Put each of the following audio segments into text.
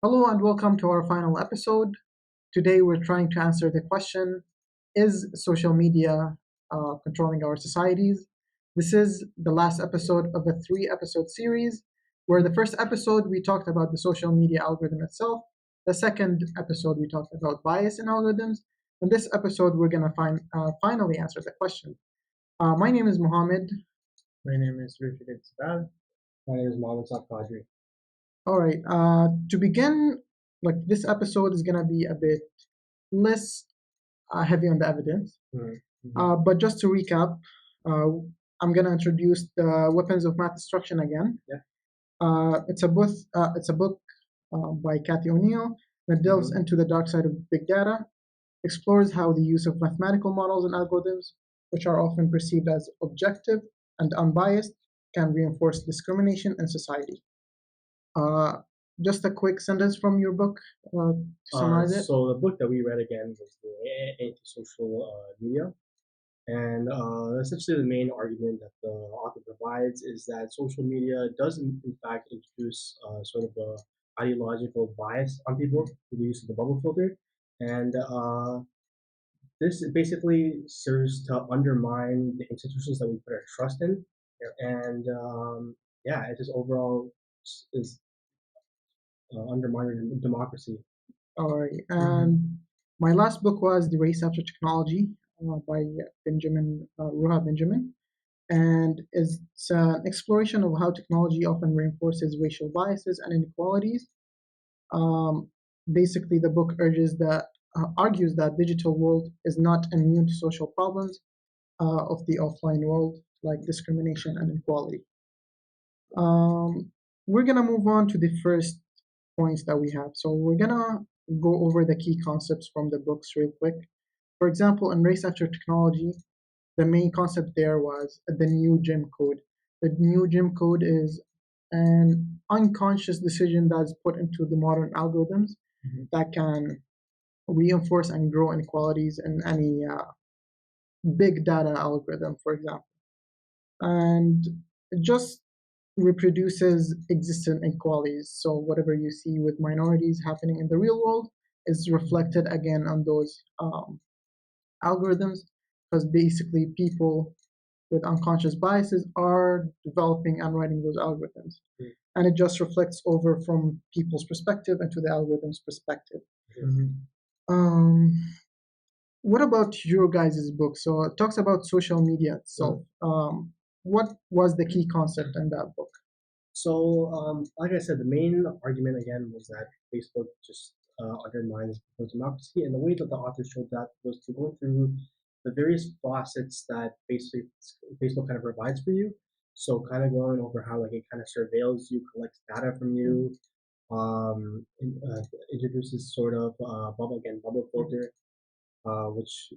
Hello and welcome to our final episode. Today we're trying to answer the question: is social media controlling our societies? This is the last episode of a three-episode series where the first episode we talked about the social media algorithm itself. The second episode we talked about bias in algorithms. In this episode, we're going to finally answer the question. My name is Mohammed. My name is Richard Itzbal. My name is Mohammed Saad Qadri. All right. To begin, like this episode is gonna be a bit less heavy on the evidence. But just to recap, uh, I'm gonna introduce the weapons of math destruction again. Yeah. It's a book by Cathy that delves into the dark side of big data, explores how the use of mathematical models and algorithms, which are often perceived as objective and unbiased, can reinforce discrimination in society. Uh, just a quick sentence from your book to summarize it. So the book that we read again was the Anti-Social Media. And essentially the main argument that the author provides is that social media does in fact introduce sort of a ideological bias on people through the use of the bubble filter. And this basically serves to undermine the institutions that we put our trust in. And yeah, it just overall is undermining democracy. All right. And my last book was The Race After Technology by Ruha Benjamin. And it's an exploration of how technology often reinforces racial biases and inequalities. Um, Basically, the book argues that digital world is not immune to social problems of the offline world, like discrimination and inequality. We're gonna move on to the first points that we have. So we're gonna go over the key concepts from the books real quick. For example, in Race After Technology, the main concept there was the new Jim Code. The new Jim Code is an unconscious decision that's put into the modern algorithms that can reinforce and grow inequalities in any big data algorithm, for example. And it just reproduces existing inequalities. So whatever you see with minorities happening in the real world is reflected again on those algorithms, because basically people with unconscious biases are developing and writing those algorithms. And it just reflects over from people's perspective into the algorithm's perspective. Um, what about your guys' book? So it talks about social media itself. What was the key concept in that book? So, like I said, the main argument again was that Facebook just undermines people's democracy, and the way that the author showed that was to go through the various faucets that Facebook kind of provides for you. So, kind of going over how like it kind of surveils you, collects data from you, introduces sort of bubble filter, which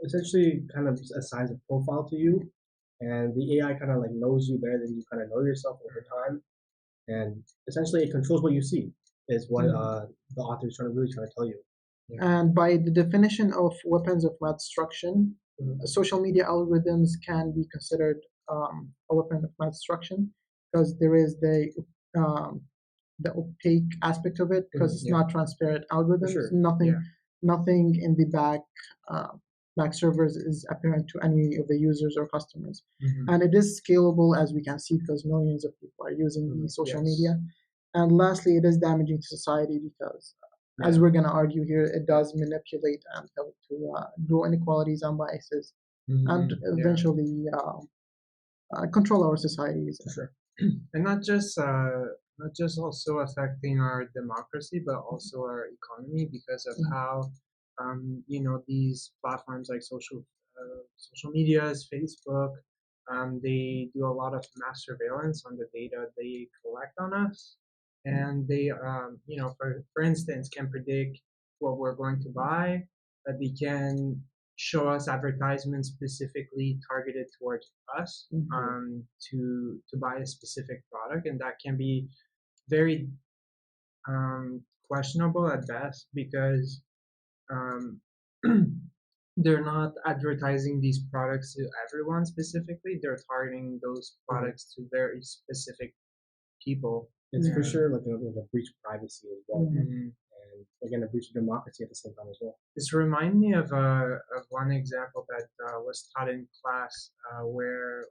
essentially kind of assigns a profile to you, and the AI kind of like knows you better than you kind of know yourself over time, and essentially it controls what you see. Is what the author is trying to tell you. And by the definition of weapons of mass destruction, social media algorithms can be considered a weapon of mass destruction because there is um, the opaque aspect of it because it's not transparent algorithms. Sure. Nothing in the uh, back servers is apparent to any of the users or customers, and it is scalable as we can see because millions of people are using the social media. And lastly, it is damaging to society because, as we're going to argue here, it does manipulate and help to grow inequalities and biases, and eventually control our societies. Sure. And not just also affecting our democracy, but also our economy because of how these platforms like social medias, Facebook, they do a lot of mass surveillance on the data they collect on us, and they for instance can predict what we're going to buy, that they can show us advertisements specifically targeted towards us to buy a specific product, and that can be very questionable at best because um, they're not advertising these products to everyone specifically. They're targeting those products to very specific people. It's for Yeah. sure like a breach of privacy as well, Mhm. Mhm. and again a breach of democracy at the same time as well. This remind me of one example that was taught in class where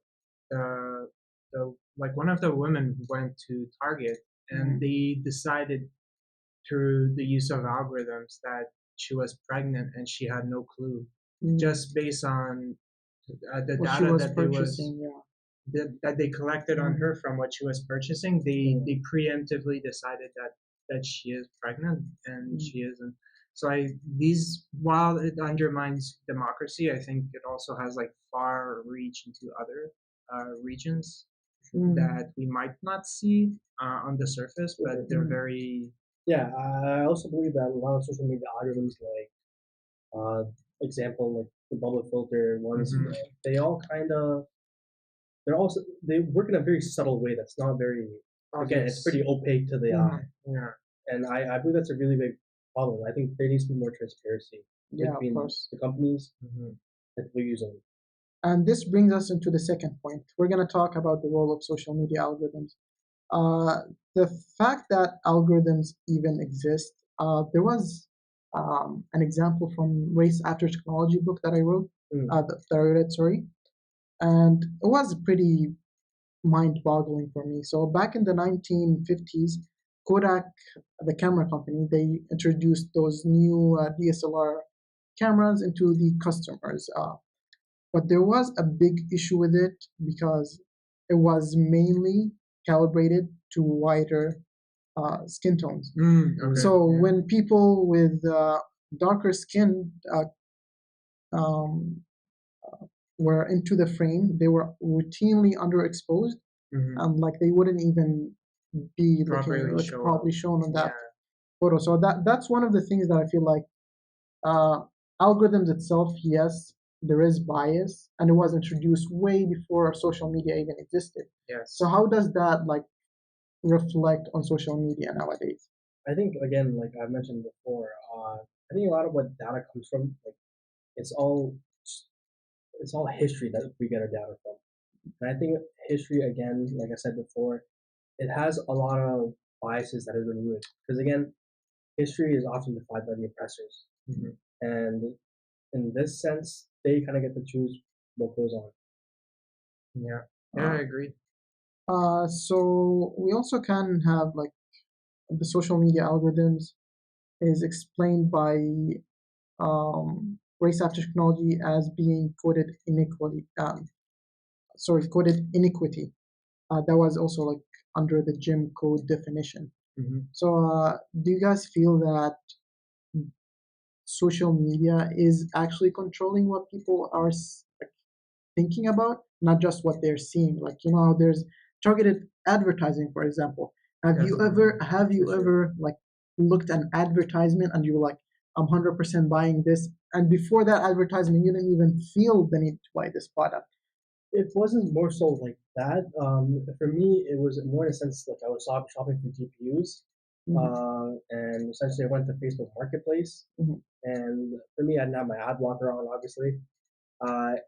the like one of the women went to Target and Mhm. they decided through the use of algorithms that she was pregnant and she had no clue, Mm. just based on the What she data was that they was purchasing, yeah. that they collected on Mhm. her from what she was purchasing. They preemptively decided that she is pregnant and Mm. she isn't. So I these while it undermines democracy, I think it also has like far reach into other regions Mm. that we might not see on the surface, For but sure. they're Mm. very Yeah, I also believe that a lot of social media algorithms, like example like the bubble filter ones, mhm, they all kind of they work in a very subtle way that's not very, again, it's obvious. pretty opaque to the eye, Mhm. Yeah. and I believe that's a really big problem. I think there needs to be more transparency Yeah, of between course. the companies Mhm. that we're using. And this brings us into the second point. We're going to talk about the role of social media algorithms. Uh, the fact that algorithms even exist, there was an example from Race After Technology book that I wrote, Mm. that I read, sorry, and it was pretty mind-boggling for me. So back in the 1950s, Kodak, the camera company, they introduced those new DSLR cameras into the customers. But there was a big issue with it because it was mainly calibrated to wider skin tones. Okay. So Yeah. when people with darker skin um, were into the frame, they were routinely underexposed, hmm like they wouldn't even be looking Properly like show up. probably shown on Yeah. that photo. So that's one of the things that I feel like uh, algorithms itself, yes, there is bias, and it was introduced way before social media even existed. So Yes. how does that like reflect on social media nowadays? I think again, like I mentioned before, I think a lot of what data comes from, like it's all it's all history that we get our data from. And I think history, again, like I said before, it has a lot of biases that have been ruined. Because again, history is often defined by the oppressors, hmm and in this sense, they kind of get to choose what goes on. Yeah. Yeah, I Uh, agree. so we also can have like the social media algorithms is explained by race after technology as being coded inequality. Sorry, coded inequity. That was also like under the Jim Code definition. hmm So, do you guys feel that social media is actually controlling what people are like, thinking about, not just what they're seeing? Like you know, how there's targeted advertising, for example. Definitely. Have For you sure. ever like looked at an advertisement and you were like, I'm 100% buying this, and before that advertisement, you didn't even feel the need to buy this product. It wasn't more so like that. For me, it was more in a sense like I was shopping for GPUs, Mhm, and essentially I went to Facebook Marketplace, mhm, and for me, I didn't have my ad blocker on, obviously.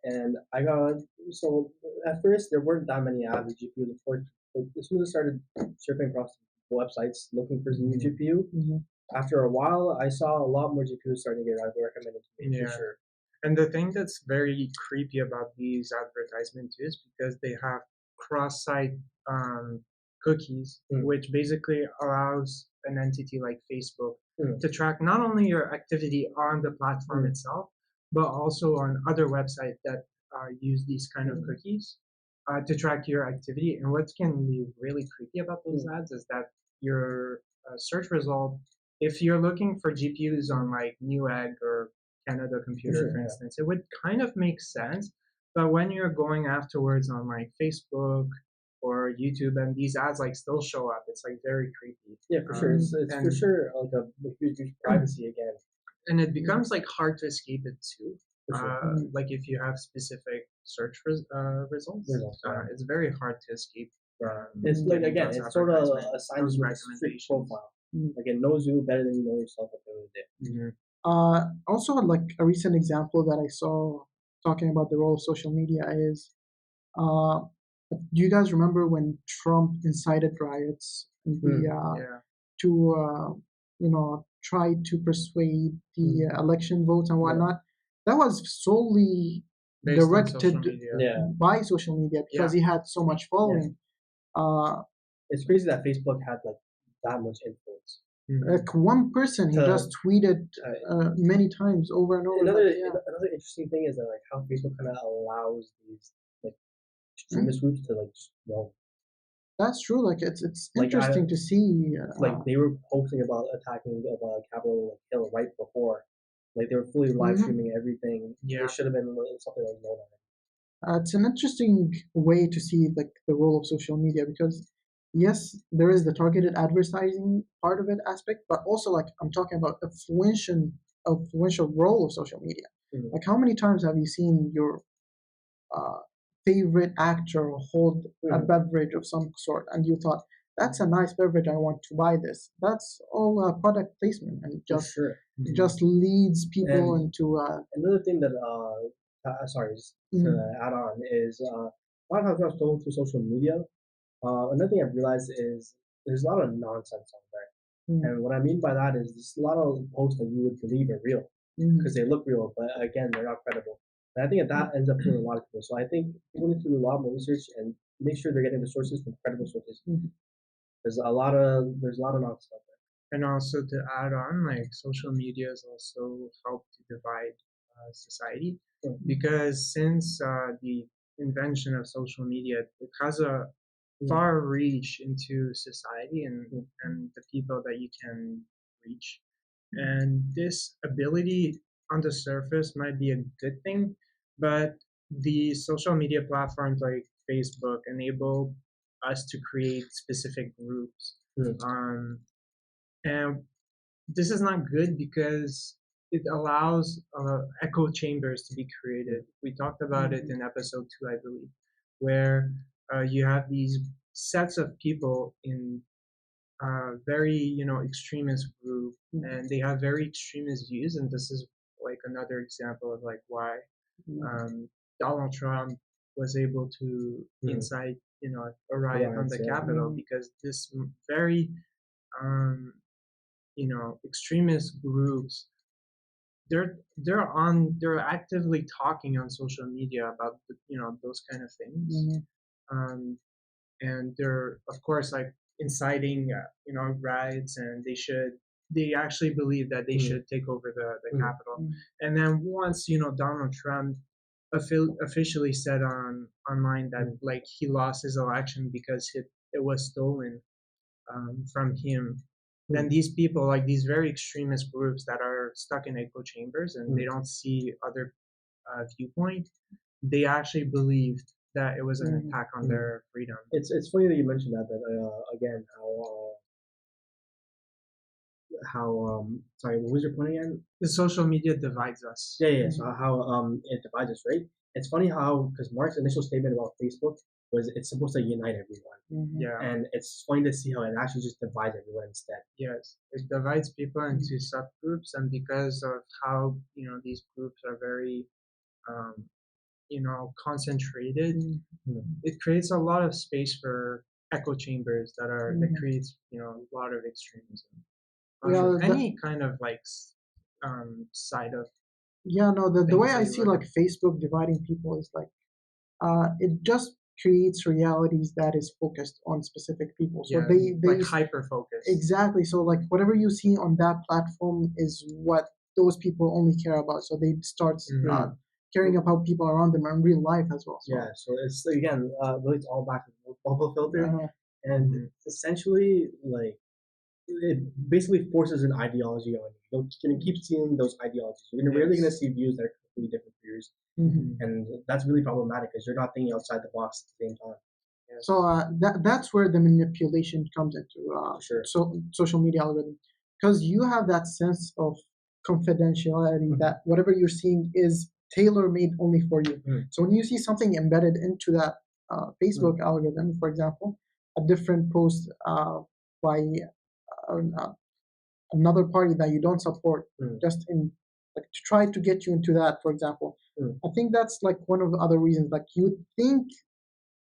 And I got so at first there weren't that many ads with GPUs. Of course, but as soon as I started surfing across websites looking for some new hmm GPU, mhm, after a while I saw a lot more GPUs starting to get recommended to me for Yeah. sure. And the thing that's very creepy about these advertisements is because they have cross-site um, cookies, Mm, which basically allows an entity like Facebook mm, to track not only your activity on the platform mm, itself, but also on other websites that use these kind of mm, cookies to track your activity. And what can be really creepy about those mm, ads is that your search result, if you're looking for GPUs on mm. like Newegg or Canada For Computer, sure, for yeah. instance, it would kind of make sense. But when you're going afterwards on like Facebook or YouTube and these ads like still show up, it's like very creepy. Yeah, for sure. mhm, It's for And sure like a huge privacy again. and it mhm, becomes like hard to escape it too. For sure. mhm. Like if you have specific search results, Results, yeah. it's very hard to escape Yeah. It's like getting again, those it sort of advertisements, assigns those you a strict recommendations. profile. Mhm. Like it knows you better than you know yourself at the end of the day. hmm Also, like a recent example that I saw talking about the role of social media is, uh, do you guys remember when Trump incited riots the Yeah. to try to persuade the election votes and Yeah. whatnot. That was solely Based on social directed media. Yeah. by social media because Yeah. he had so much following. It's crazy that Facebook had like that much influence. Like one person, he To- just tweeted many times over and over. Another interesting thing is that like how Facebook kind of allows these like extremist groups to like just roam. That's true. Like it's Like, interesting to see. Like they were posting about attacking Capitol Hill right before. Like they were fully live streaming everything. Yeah. It should have been something that was known on it. It's an interesting way to see like the role of social media because yes, there is the targeted advertising part of it aspect, but also like I'm talking about influential role of social media. Like how many times have you seen your uh, favorite actor hold a beverage of some sort, and you thought that's a nice beverage, I want to buy this. That's all product placement, and just leads people And into. Another thing that sorry, just to add on is a lot of times when I was going through social media, another thing I've realized is there's a lot of nonsense on there. And what I mean by that is there's a lot of posts that you would believe are real because they look real, but again, they're not credible. And I think that ends up killing a lot of people. So I think people need to do a lot more research and make sure they're getting the sources from credible sources. There's a lot of nonsense out there. And also to add on, like social media has also helped to divide society because since the invention of social media, it has a far reach into society and the people that you can reach. And this ability on the surface might be a good thing, but the social media platforms like Facebook enable us to create specific groups. And this is not good because it allows echo chambers to be created. We talked about it in episode 2, I believe, where you have these sets of people in very extremist group, and they have very extremist views, and this is like another example of like why Donald Trump was able to incite a riot on the Capitol because this very extremist groups they're actively talking on social media about those kind of things, and they're of course like inciting riots, and they actually believe that they should take over the Capitol. And then once Donald Trump officially said online that like he lost his election because it was stolen from him, then these people, like these very extremist groups that are stuck in echo chambers and they don't see other viewpoint, they actually believed that it was an attack on their freedom. It's funny that you mentioned that again how sorry, what was your point again? The social media divides us. Yeah. So how it divides us, right? It's funny how because Mark's initial statement about Facebook was it's supposed to unite everyone. Yeah. And it's funny to see how it actually just divides everyone instead. Yes, it divides people into subgroups, and because of how these groups are very concentrated, it creates a lot of space for echo chambers that creates a lot of extremism. Any kind of like side of the way I see like Facebook dividing people is like it just creates realities that is focused on specific people. So they like hyper focus. Exactly. So like whatever you see on that platform is what those people only care about. So they start caring about people around them in real life as well. So. Yeah. So it's again really it's all back to the bubble filter, and essentially like it basically forces an ideology on you. You're going to keep seeing those ideologies. You're really going to see views that are completely different from yours. And that's really problematic because you're not thinking outside the box at the same time. So that's where the manipulation comes into so social media algorithm, because you have that sense of confidentiality that whatever you're seeing is tailor made only for you. So when you see something embedded into that Facebook algorithm, for example, a different post by another party that you don't support, just in like to try to get you into that, for example, I think that's like one of the other reasons. Like you think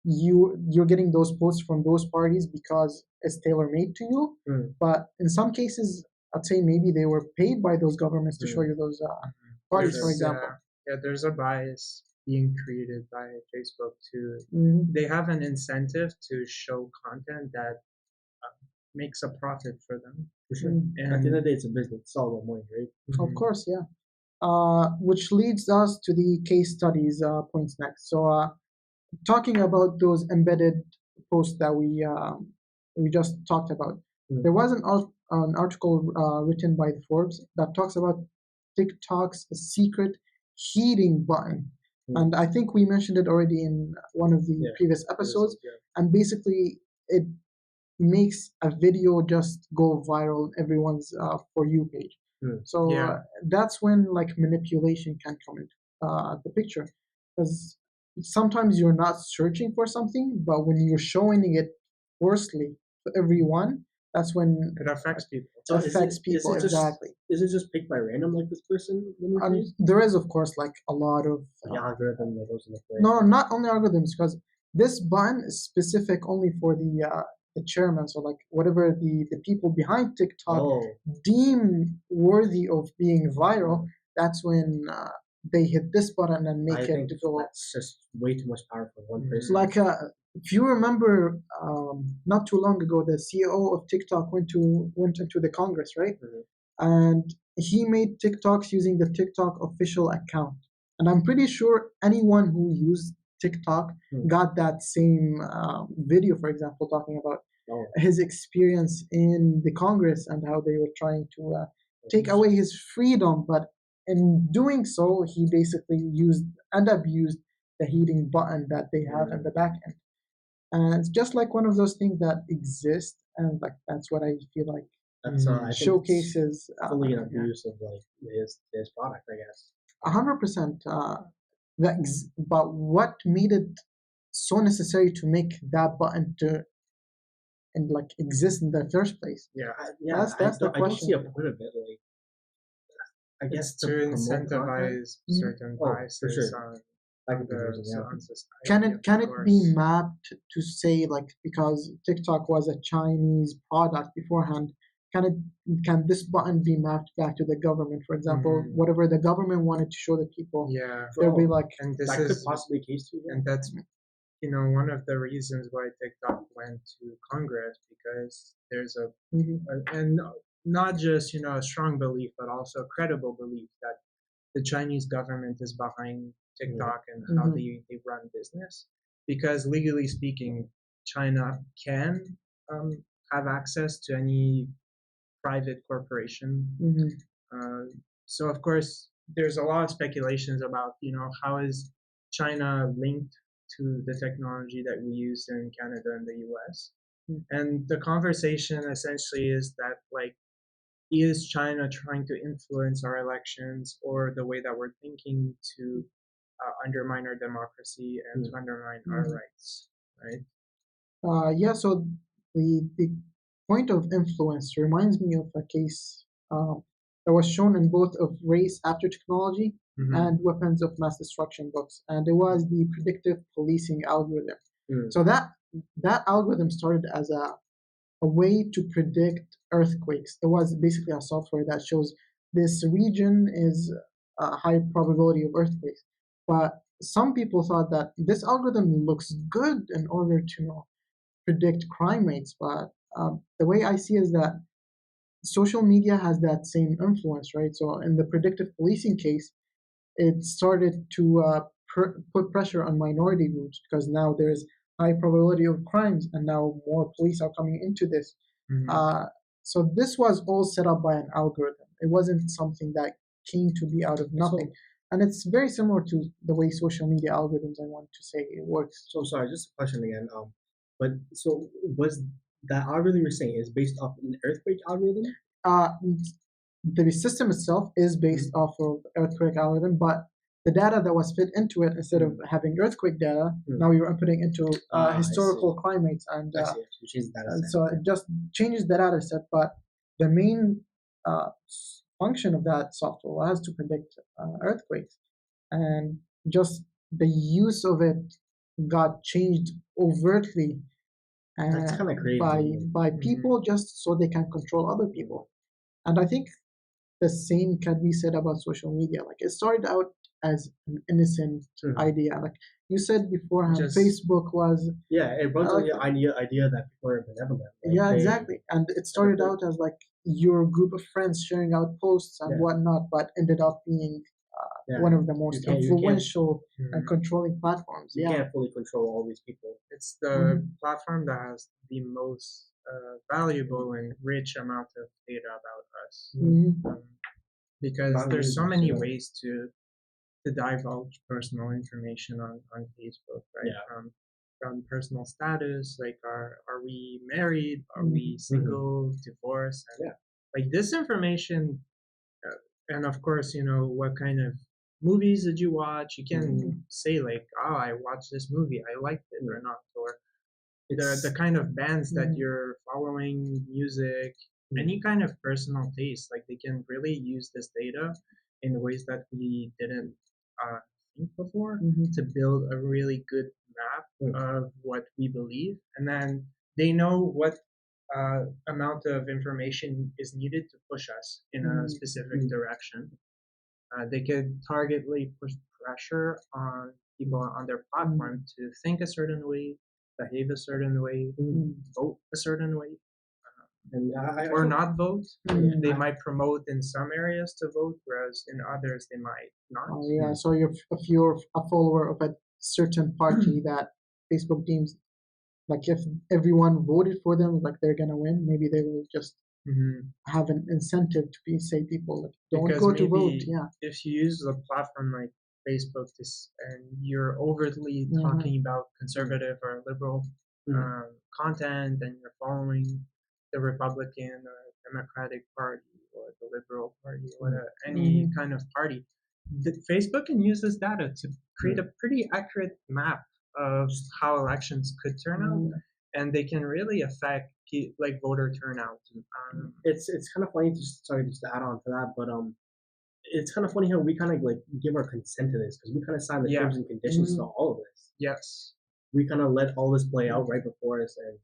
you're getting those posts from those parties because it's tailor made to you. Mm. But in some cases, I'd say maybe they were paid by those governments to show Mm. you those For parties, for sure. example. Yeah, there's a bias being created by Facebook to Mhm. they have an incentive to show content that makes a profit for them. For sure. Mm. At the end of the day, it's a business. It's all about money, right? Of course, yeah. Which leads us to the case studies points next. So, talking about those embedded posts that we just talked about, Mm. there was an article written by the Forbes that talks about TikTok's secret heating button, Mm. and I think we mentioned it already in one of the Yeah. previous episodes. Yeah. And basically, it makes a video just go viral in everyone's for you page. Mm. So Yeah. that's when like manipulation can come into the picture, because sometimes you're not searching for something, but when you're showing it forcefully to everyone, that's when It affects people. it affects people. Is it just Exactly. is it just picked by random like this person when you And face? there is, of course, like a lot of The algorithm that goes into play. no, not only algorithms, because this button is specific only for the chairman. So like whatever the people behind TikTok Oh. deem worthy of being viral, that's when they hit this button and I make think it go. that's just way too much power for one Mm. person. Like if you remember, not too long ago, the CEO of TikTok went into the Congress, right? Mhm. And he made TikToks using the TikTok official account. And I'm pretty sure anyone who used TikTok Hmm. got that same video, for example, talking about Oh. his experience in the Congress and how they were trying to take away his freedom. But in doing so, he basically used and abused the heating button that they have in the back end. And it's just like one of those things that exist, and like that's what I feel like That's I think it's showcases fully an abuse of like his product, I guess. 100%. But what made it so necessary to make that button to and like exist in the first place? Yeah, That's the I don't see a question. point of it. Like, I guess It's to to promote content. incentivize certain Oh, for biases sure. on, I on can the conversion, yeah. on society. Can of it be course. mapped to say like because TikTok was a Chinese product beforehand? Can it can this button be mapped back to the government? For example, Mhm. whatever the government wanted to show the people, Yeah, they'll be like, and this That could is possibly be a case too. and that's one of the reasons why TikTok went to Congress, because there's mhm, and not just a strong belief, but also a credible belief that the Chinese government is behind TikTok and how Mhm. they run business. Because legally speaking, China can have access to any private corporation. mhm, Uh, so of course, there's a lot of speculations about how is China linked to the technology that we use in Canada and the U.S. Mm. And the conversation essentially is that like, is China trying to influence our elections or the way that we're thinking to undermine our democracy and to undermine our rights, right? Yeah, so the point of influence reminds me of a case that was shown in both of Race After Technology Mhm. and Weapons of Mass Destruction books, and it was the predictive policing algorithm. Mm. So that algorithm started as a way to predict earthquakes. It was basically a software that shows this region is a high probability of earthquakes. But some people thought that this algorithm looks good in order to predict crime rates. But the way I see is that social media has that same influence, right? So in the predictive policing case, it started to put pressure on minority groups because now there's high probability of crimes and now more police are coming into this. Mhm. So this was all set up by an algorithm. It wasn't something that came to be out of nothing. And it's very similar to the way social media algorithms, I want to say, it works. So sorry, just a question again. But so was that algorithm you're saying is based off an earthquake algorithm? Uh, the system itself is based off of earthquake algorithm, but the data that was fed into it, instead of having earthquake data, now you're inputting into I historical see. crime rates, and I see. Which is that. so it just changes the data set. But the main function of that software was to predict earthquakes, and just the use of it got changed overtly That's uh, kind of by crazy. by Mhm. people just so they can control other people. And I think the same can be said about social media. Like it started out as an innocent Mhm. idea. Like you said beforehand, Just Facebook was Yeah, it runs on like the idea that people are benevolent. Like yeah, they exactly. And it never started think. out as like your group of friends sharing out posts and Yeah, whatnot, but ended up being yeah. one of the You most can't influential and mhm. controlling platforms. you Yeah. can't fully control all these people. It's the Hmm. platform that has the most valuable and rich amount of data about us. Hmm. Um, because Amount of there's so users, many yeah. ways to divulge personal information on Facebook, right? Yeah. From personal status, like are we married, are we Hmm. single, divorced, and Yeah. like this information, and of course, what kind of movies did you watch? You can say like, oh, I watched this movie, I liked it Yeah. or not, or the It's kind of bands that Hmm. you're following, music, mm, any kind of personal taste. Like they can really use this data in ways that we didn't uh, think before Hmm. to build a really good map mm, of what we believe, and then they know what amount of information is needed to push us in a Hmm. specific mm, direction. They could targetedly push pressure on people on their Hmm. platform to think a certain way, behave a certain way, mm. vote a certain way, And I or feel not vote. yeah, They might promote in some areas to vote, whereas in others they might not. Oh yeah, mm, so if you're a follower of a certain party that Facebook deems like if everyone voted for them, like they're gonna win, maybe they will just Mhm. have an incentive to be say people like don't Because go to vote. maybe Yeah. if you use a platform like Facebook and you're overtly Hmm. talking about conservative or liberal mm, content and you're following the Republican or Democratic Party or the Liberal Party or mm, whatever, any Hmm. kind of party, Facebook can use this data to create mm. a pretty accurate map of how elections could turn out, Hmm. and they can really affect like voter turnout. It's kind of funny. Just to add on to that, but it's kind of funny how we kind of like give our consent to this because we kind of sign the Yeah. terms and conditions to Hmm. all of this. Yes. We kind of let all this play out right before us and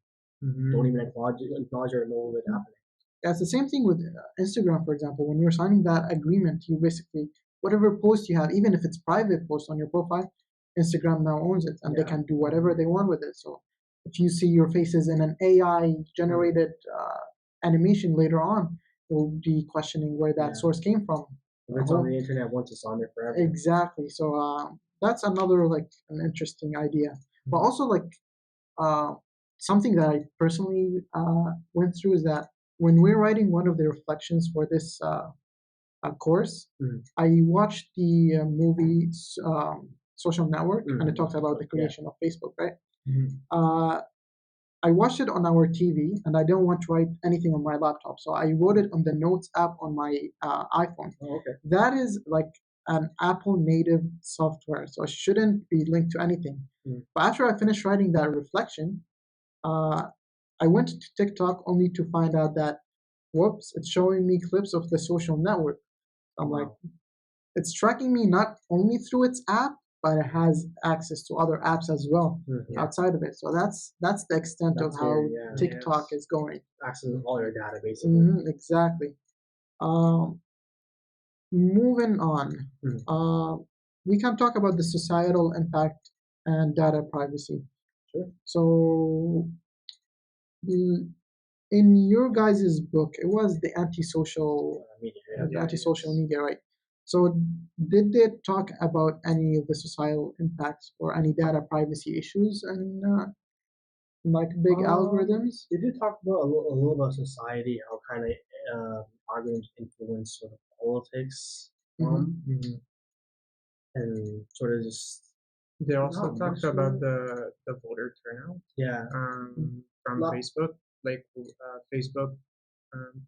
don't Hmm. even acknowledge or know it happening. Yeah, it's the same thing with Instagram, for example. When you're signing that agreement, you basically whatever post you have, even if it's private post on your profile, Instagram now owns it, and they Yeah. can do whatever they want with it. So if you see your faces in an AI Mm. generated animation later on, you'll be questioning where that Yeah. source came from. If it's on Whole, the internet once, it's on there forever. exactly. So that's another like an interesting idea. But also like uh, something that I personally went through is that when we're writing one of the reflections for this course, Mm. I watched the movie Social Network, and it Mm. talks about So, the yeah. creation of Facebook, right? Mhm. Uh, I watched it on our TV, and I didn't want to write anything on my laptop, so I wrote it on the Notes app on my iPhone. Oh, okay. That is like an Apple native software, so it shouldn't be linked to anything. Mm. But after I finished writing that reflection, uh, I went to TikTok only to find out that, whoops, it's showing me clips of the social network. Oh, I'm like, wow. it's tracking me not only through its app, but it has access to other apps as well Mm-hmm. Yeah. outside of it. So that's the extent of That's how scary. Yeah. TikTok Yes. is going. Access all your data basically. Exactly. Um, moving on, Mm. uh, we can talk about the societal impact and data privacy. Sure. So, in your guys' book, it was Media. Yeah. the Yeah. anti-social Yes. media, right? So did they talk about any of the societal impacts or any data privacy issues and like big algorithms? They did talk about a little about society, how kind of algorithms influence sort of politics, Hmm. Mhm. and sort of just They also not much talked about really. the voter turnout Yeah. from Not. Facebook. Like Facebook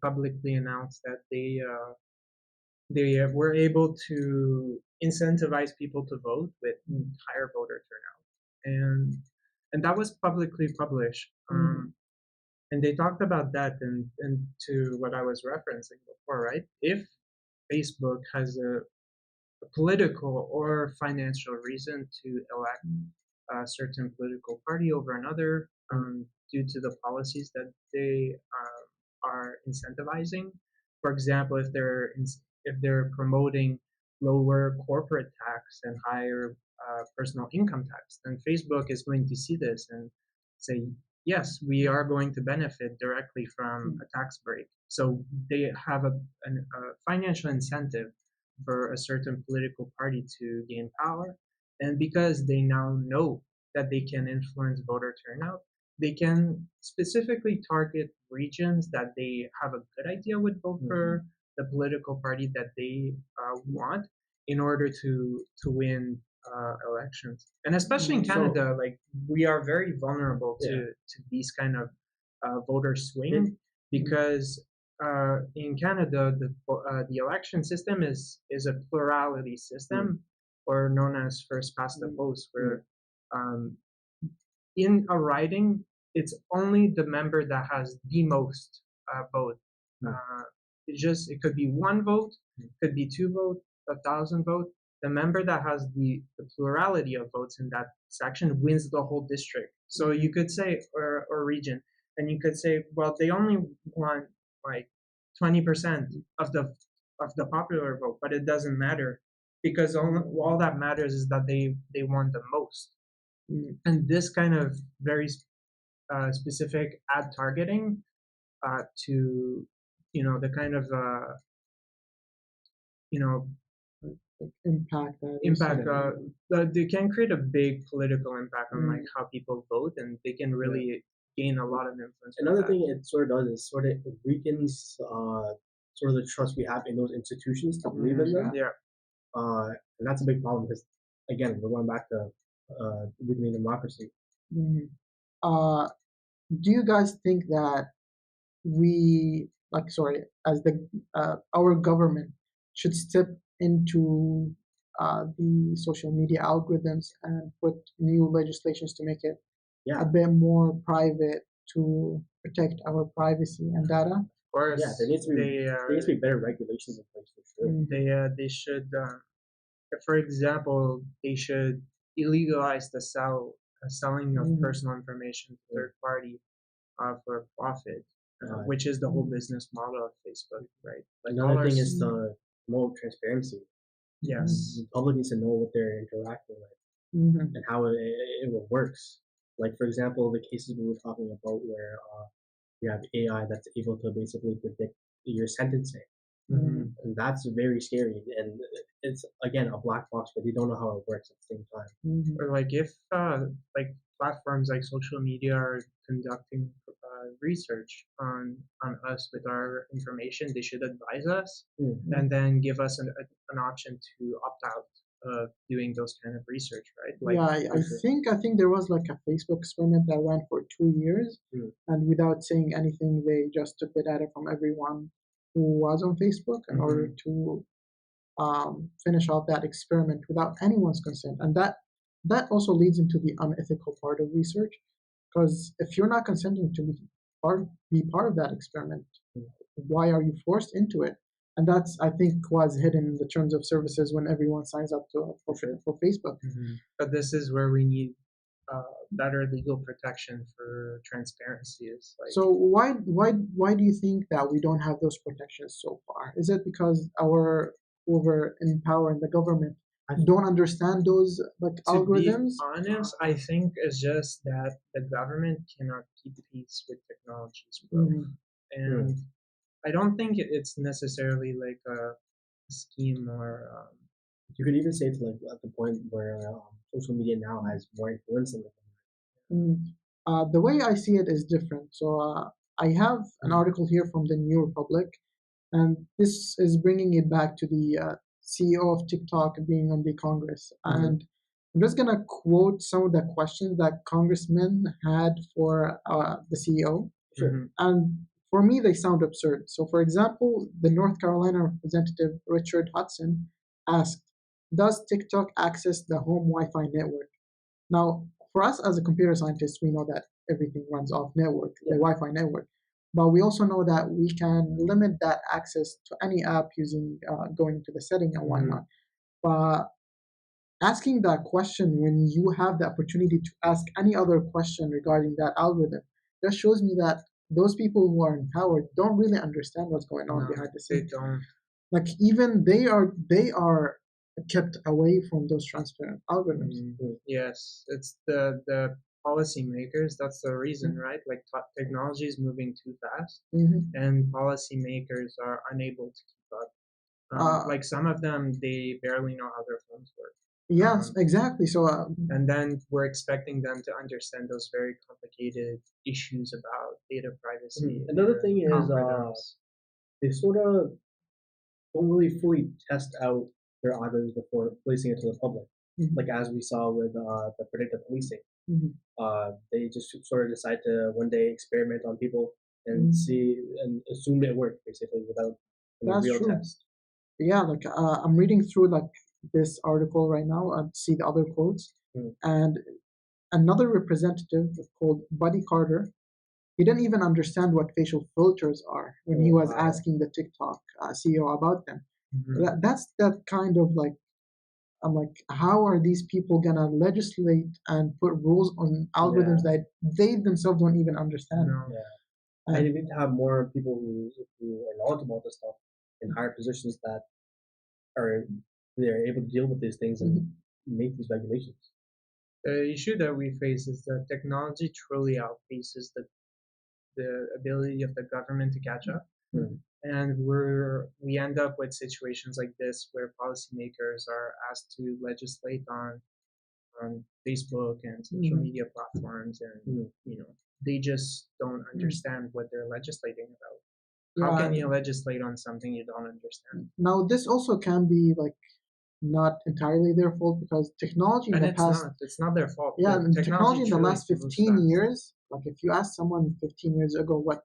publicly announced that they were able to incentivize people to vote with higher voter turnout, and that was publicly published. Hmm. And they talked about that, and to what I was referencing before, right? If Facebook has a political or financial reason to elect a certain political party over another due to the policies that they are incentivizing. For example, if they're promoting lower corporate tax and higher personal income tax, then Facebook is going to see this and say, yes, we are going to benefit directly from a tax break. So they have a financial incentive for a certain political party to gain power. And because they now know that they can influence voter turnout, they can specifically target regions that they have a good idea would vote for the political party that they want in order to win elections. And especially in Canada, like we are very vulnerable to these kind of voter swing because in Canada the election system is a plurality system or known as first past the post, where um, in a riding, it's only the member that has the most vote. It could be one vote, could be two vote, 1,000 vote. The member that has the plurality of votes in that section wins the whole district. So you could say, or region, and you could say, well, they only want like 20% of the popular vote, but it doesn't matter because all that matters is that they want the most. And this kind of very specific ad targeting to the kind of you know Impact that impact they can create a big political impact on like how people vote, and they can really gain a lot of influence. Another thing it sort of does is sort of weakens sort of the trust we have in those institutions to believe in them. Yeah. And that's a big problem because, again, we're going back to weakening democracy. Do you guys think that as our government should step into the social media algorithms and put new legislations to make it a bit more private to protect our privacy and data? Of course, there needs to be better regulations in place for sure. They should, for example, they should illegalize the selling of personal information to third party for profit, which is the whole business model of Facebook, right? Like another thing is to promote transparency. Yes, the public needs to know what they're interacting with and how it works. Like for example, the cases we were talking about where you have AI that's able to basically predict your sentencing. And that's very scary, and it's again a black box, but they don't know how it works at the same time. Or like if like platforms like social media are conducting research on us with our information, they should advise us and then give us an option to opt out of doing those kind of research, right? Like, I think there was like a Facebook experiment that ran for 2 years, and without saying anything, they just took the data from everyone who was on Facebook in order to finish off that experiment without anyone's consent. And that also leads into the unethical part of research, because if you're not consenting to be part of that experiment, why are you forced into it? And that's, I think, was hidden in the terms of services when everyone signs up for Facebook. But this is where we need better legal protection for transparency. So why do you think that we don't have those protections so far? Is it because our whoever in power in the government don't understand those algorithms? To be honest, I think it's just that the government cannot keep pace with technology's growth, and I don't think it's necessarily like a scheme or. You could even say to like at the point where social media now has more influence than the way I see it is different. So I have an article here from the New Republic, and this is bringing it back to the CEO of TikTok being on the Congress. And I'm just going to quote some of the questions that congressmen had for the CEO. And for me, they sound absurd. So, for example, the North Carolina representative Richard Hudson asked, does TikTok access the home Wi-Fi network? Now, for us as a computer scientist, we know that everything runs off network, the Wi-Fi network. But we also know that we can limit that access to any app using going to the setting and whatnot. But asking that question when you have the opportunity to ask any other question regarding that algorithm, that shows me that those people who are in power don't really understand what's going on No, behind the they scenes. don't. Like even they are kept away from those transparent algorithms. Yes, it's the policymakers. That's the reason, right? Like technology is moving too fast, and policymakers are unable to keep up. Uh, Like some of them, they barely know how their phones work. yes, exactly. So And then we're expecting them to understand those very complicated issues about data privacy Another thing is algorithms. they sort of don't really fully test out their algorithms before releasing it to the public. Like as we saw with the predictive policing, they just sort of decide to one day experiment on people and see and assume it worked basically without any that's real true. test. Yeah, like I'm reading through like this article right now and see the other quotes, and another representative called Buddy Carter, he didn't even understand what facial filters are when he was asking the TikTok CEO about them. That's that kind of like, I'm like, how are these people gonna legislate and put rules on algorithms that they themselves don't even understand? No. Yeah, and you need to have more people who are knowledgeable about this stuff in higher positions that are they're able to deal with these things and make these regulations. The issue that we face is that technology truly outpaces the ability of the government to catch up. And we end up with situations like this where policymakers are asked to legislate on Facebook and social media platforms, and they just don't understand what they're legislating about. How can you legislate on something you don't understand? Now, this also can be like not entirely their fault because technology in And the past, it's not their fault. yeah, and technology in the truly last moves 15 fast. years, like if you ask someone 15 years ago what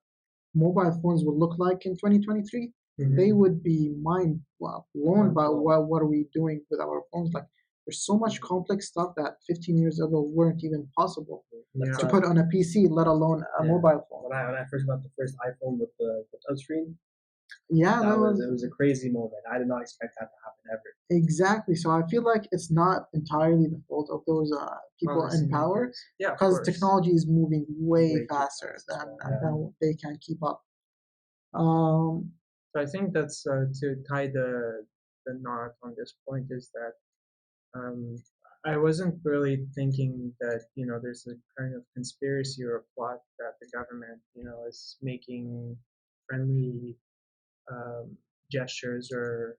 mobile phones would look like in 2023, they would be mind blown by what are we doing with our phones. Like there's so much complex stuff that 15 years ago weren't even possible to put on a PC, let alone a mobile phone. When I first got the first iPhone with the touchscreen, Yeah, it was a crazy moment. I did not expect that to happen ever. Exactly. So I feel like it's not entirely the fault of those people in power, because technology is moving way faster than they can keep up. So I think that's to tie the knot on this point is that I wasn't really thinking that there's a kind of conspiracy or a plot that the government is making friendly gestures, or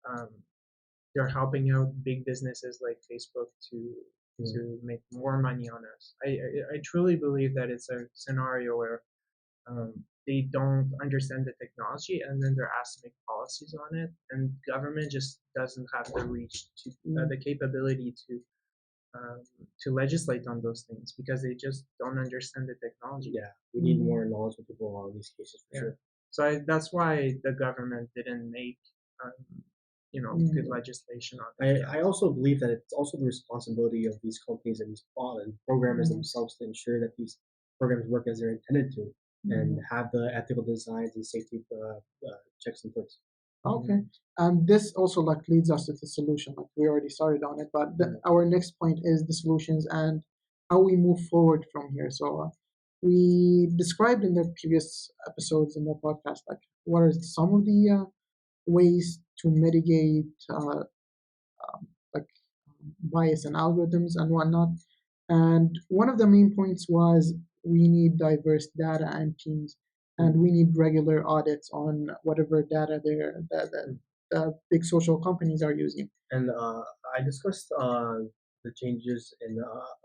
um, they're helping out big businesses like Facebook to make more money on us. I truly believe that it's a scenario where they don't understand the technology, and then they're asked to make policies on it, and government just doesn't have the reach to the capability to legislate on those things because they just don't understand the technology. Yeah, we need more knowledgeable people on these cases for sure. So that's why the government didn't make good legislation on it. I also believe that it's also the responsibility of these companies and these programmers themselves to ensure that these programs work as they're intended to and have the ethical designs and safety checks in place. Okay, and this also like leads us to the solution. Like we already started on it, but our next point is the solutions and how we move forward from here. So we described in the previous episodes in the podcast like what are some of the ways to mitigate like bias and algorithms and whatnot. And one of the main points was we need diverse data and teams, and we need regular audits on whatever data the big social companies are using. And I discussed the changes in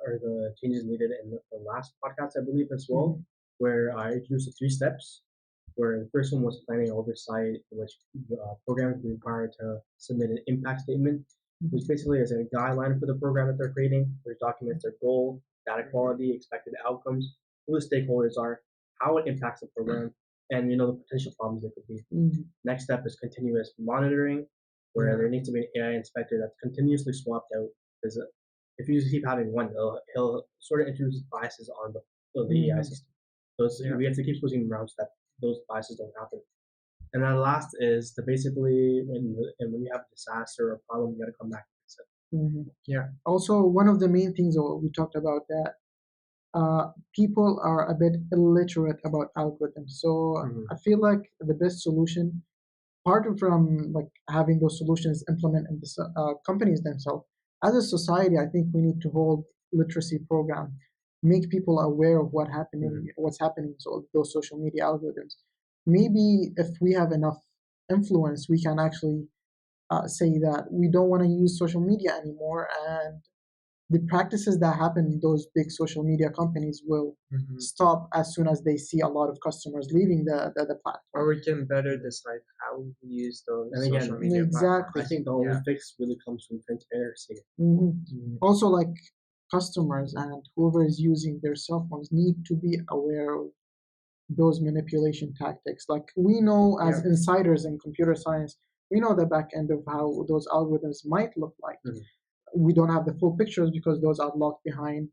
or the changes needed in the last podcast, I believe, as well, where I introduced the 3 steps. Where the first one was planning oversight, in which programs were required to submit an impact statement, which basically is a guideline for the program that they're creating, which documents their goal, data quality, expected outcomes, who the stakeholders are, how it impacts the program, and the potential problems there could be. Next step is continuous monitoring, where there needs to be an AI inspector that's continuously swapped out. Because if you just keep having one, he'll sort of introduce biases on the AI system. So we have to keep switching around so that those biases don't happen. And then last is to basically when you have a disaster or a problem, you got to come back and fix Mhm. Yeah. Also, one of the main things that we talked about that people are a bit illiterate about algorithms. So Hmm. I feel like the best solution, apart from like having those solutions implement in the companies themselves, as a society, I think we need to hold literacy program, make people aware of Hmm. what's happening. So those social media algorithms. Maybe if we have enough influence, we can actually say that we don't want to use social media anymore, and the practices that happen in those big social media companies will Hmm. stop as soon as they see a lot of customers leaving the Or platform. we can better decide how we use those And social again, media Exactly. I platforms. think the Yeah. only fix really comes from transparency. hmm Mhm. Also, like customers and whoever is using their cell phones need to be aware of those manipulation tactics. Like we know as Yeah. insiders in computer science, we know the back end of how those algorithms might look like. Mhm. We don't have the full pictures because those are locked behind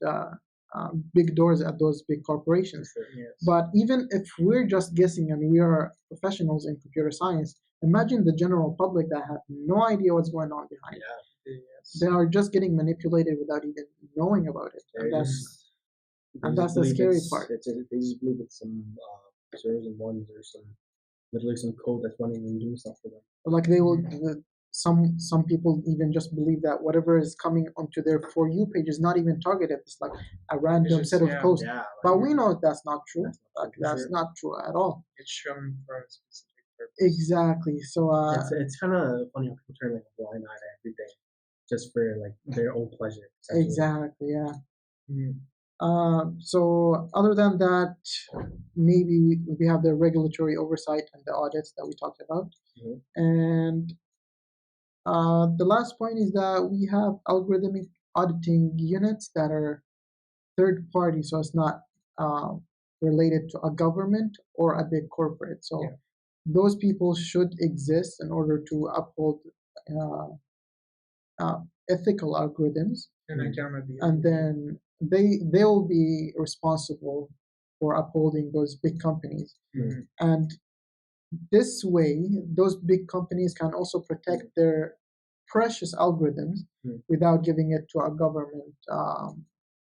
big doors at those big For corporations. sure. Yes. But even if we're just guessing and we are professionals in computer science, imagine the general public that have no idea what's going on behind. Yeah, Yes. They are just getting manipulated without even knowing about it, they just they and just that's the believe scary part. they just believe it's some zeros and ones or some literally some code that's running and doing stuff for them. Like they will, Mhm. some people even just believe that whatever is coming onto their for you page is not even targeted. It's like a It's random set just, of yeah, posts. Yeah, But like we know that's not true. that's not Like true for that's sure. not true at all. it's shown for a specific purpose. Exactly. So It's kind of funny how people turn like a blind eye to everything just for like their own pleasure, essentially. exactly, yeah. Mhm. So other than that, maybe we have the regulatory oversight and the audits that we talked about. Mhm. And the last point is that we have algorithmic auditing units that are third party, so it's not uh, related to a government or a big corporate. Yeah. So those people should exist in order to uphold uh, uh, ethical algorithms, And Mhm. accountability. and then they will be responsible for upholding those big companies. Mhm. And this way, those big companies can also protect their precious algorithms Mhm. without giving it to a government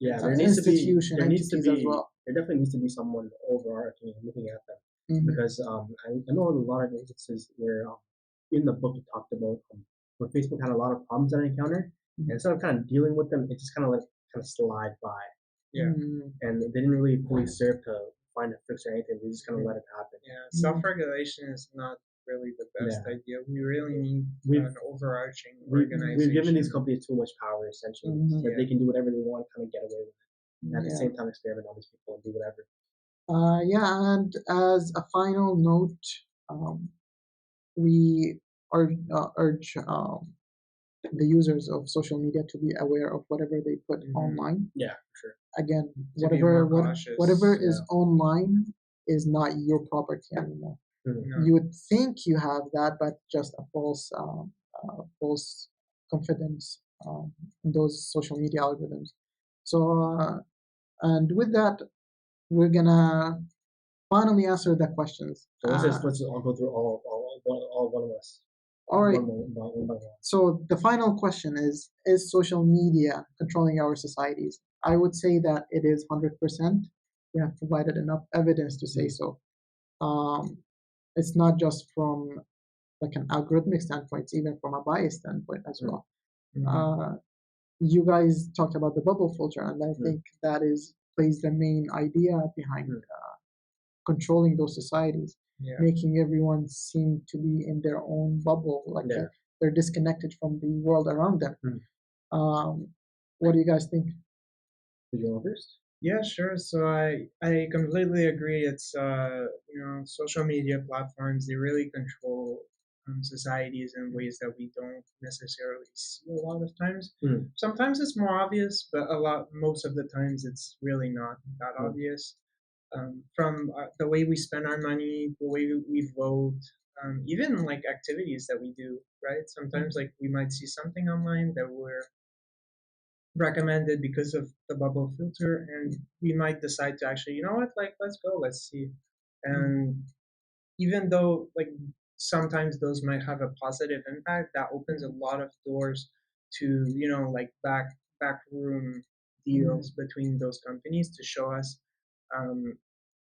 Yeah, institution, there needs to entities as be well. there definitely needs to be someone overarching and looking at them Mhm. because I know a lot of instances where in the book it talked about where Facebook had a lot of problems that I encountered, and Mhm. instead of kind of dealing with them, it just kind of let it kind of slide by, Yeah. Mhm. and they didn't really fully serve to find a fix or anything. They just kind of let it happen. Yeah. Self-regulation is not really the best Yeah, idea. We really need we've an overarching we've given these organization. companies too much power essentially Mhm. that Yeah. they can do whatever they want, kind of get away with it, and at the Yeah. same time experiment on these people and do whatever. Yeah, and as a final note, um, we urge the users of social media to be aware of whatever they put Mhm. online. Yeah, for sure. Again, To be more whatever cautious. is Yeah. online is not your property anymore. Mhm. No. You would think you have that, but just a false confidence in those social media algorithms. So, and with that, we're gonna finally answer the questions. So let's all go through all one of us. All right. One by one. So the final question is social media controlling our societies? I would say that it is 100%. We have provided enough evidence to say so. Um, it's not just from like an algorithmic standpoint, it's even from a bias standpoint as well. Mhm. Uh, you guys talked about the bubble filter, and I think that is plays the main idea behind Mm. controlling those societies, Yeah. making everyone seem to be in their own bubble, like Yeah. they're disconnected from the world around them. Mm. Um, what do you guys think? Did you go first? Yeah, sure. So I completely agree. It's social media platforms, they really control societies in ways that we don't necessarily see a lot of times. Mm. Sometimes it's more obvious, but most of the times it's really not that Mm. obvious. From the way we spend our money, the way we vote, even like activities that we do, right? Sometimes like we might see something online that we're recommended because of the bubble filter, and we might decide to actually, you know what, like let's go, let's see. And even though like sometimes those might have a positive impact, that opens a lot of doors to like backroom deals between those companies to show us um,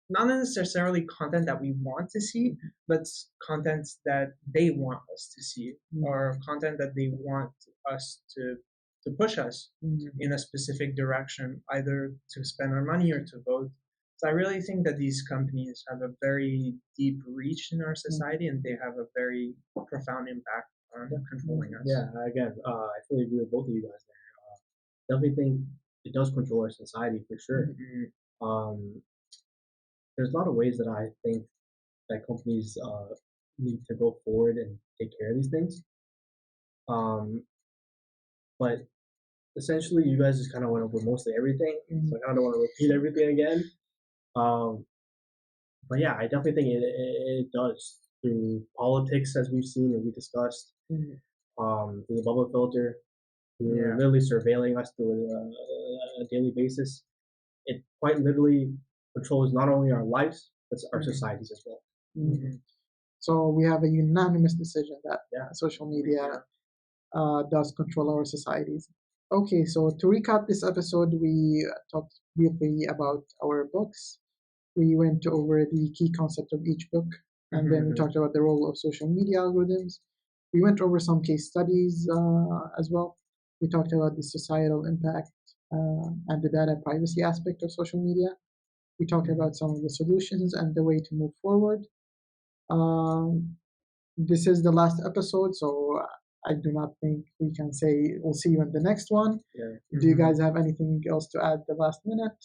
not necessarily content that we want to see, but contents that they want us to see, or content that they want us to push us in a specific direction, either to spend our money or to vote. So I really think that these companies have a very deep reach in our society, and they have a very profound impact on controlling us. Yeah, again, I fully agree with both of you guys there. Definitely think it does control our society for sure. Um, there's a lot of ways that I think that companies need to go forward and take care of these things. But essentially, you guys just kind of went over mostly everything, so I kind of don't want to repeat everything again. Um, but yeah, I definitely think it does through politics, as we've seen and we discussed, through the bubble filter, through literally surveilling us through a daily basis. It quite literally controls not only our lives but our societies as well. So we have a unanimous decision that social media does control our societies. Okay, so to recap this episode, we talked briefly about our books. We went over the key concept of each book, and then we talked about the role of social media algorithms. We went over some case studies as well. We talked about the societal impact and the data privacy aspect of social media. We talked about some of the solutions and the way to move forward. Um, this is the last episode, so I do not think we can say we'll see you in the next one. Yeah. Do you guys have anything else to add the last minute?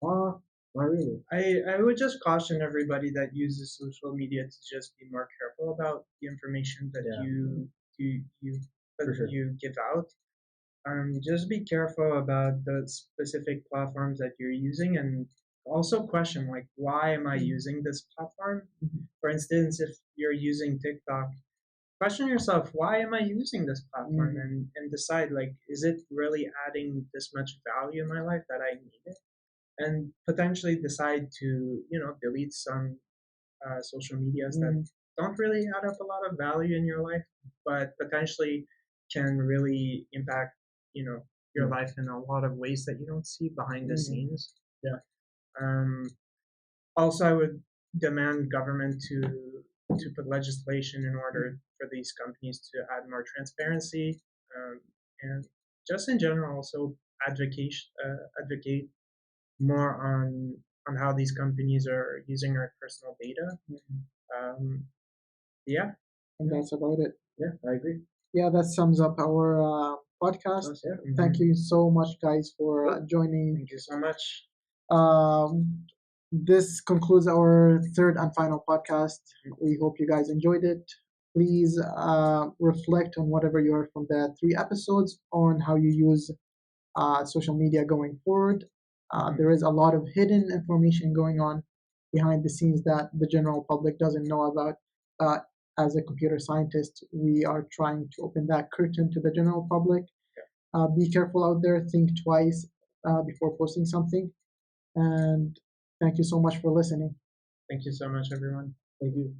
Not really. I would just caution everybody that uses social media to just be more careful about the information that you give out. Just be careful about the specific platforms that you're using, and also question like, why am I using this platform? For instance, if you're using TikTok, question yourself, why am I using this platform? And decide like, is it really adding this much value in my life that I need it? And potentially decide to delete some social medias that don't really add up a lot of value in your life, but potentially can really impact your life in a lot of ways that you don't see behind the scenes. Yeah. Also, I would demand government to put legislation in order for these companies to add more transparency, and just in general also advocate more on how these companies are using our personal data. Yeah, And that's about it. Yeah, I agree. Yeah, that sums up our podcast. Thank you so much, guys, for joining. Thank you so much. This concludes our third and final podcast. We hope you guys enjoyed it. Please reflect on whatever you heard from the 3 episodes on how you use social media going forward. There is a lot of hidden information going on behind the scenes that the general public doesn't know about. As a computer scientist, we are trying to open that curtain to the general public. Be careful out there, think twice before posting something. And thank you so much for listening. Thank you so much, everyone. Thank you.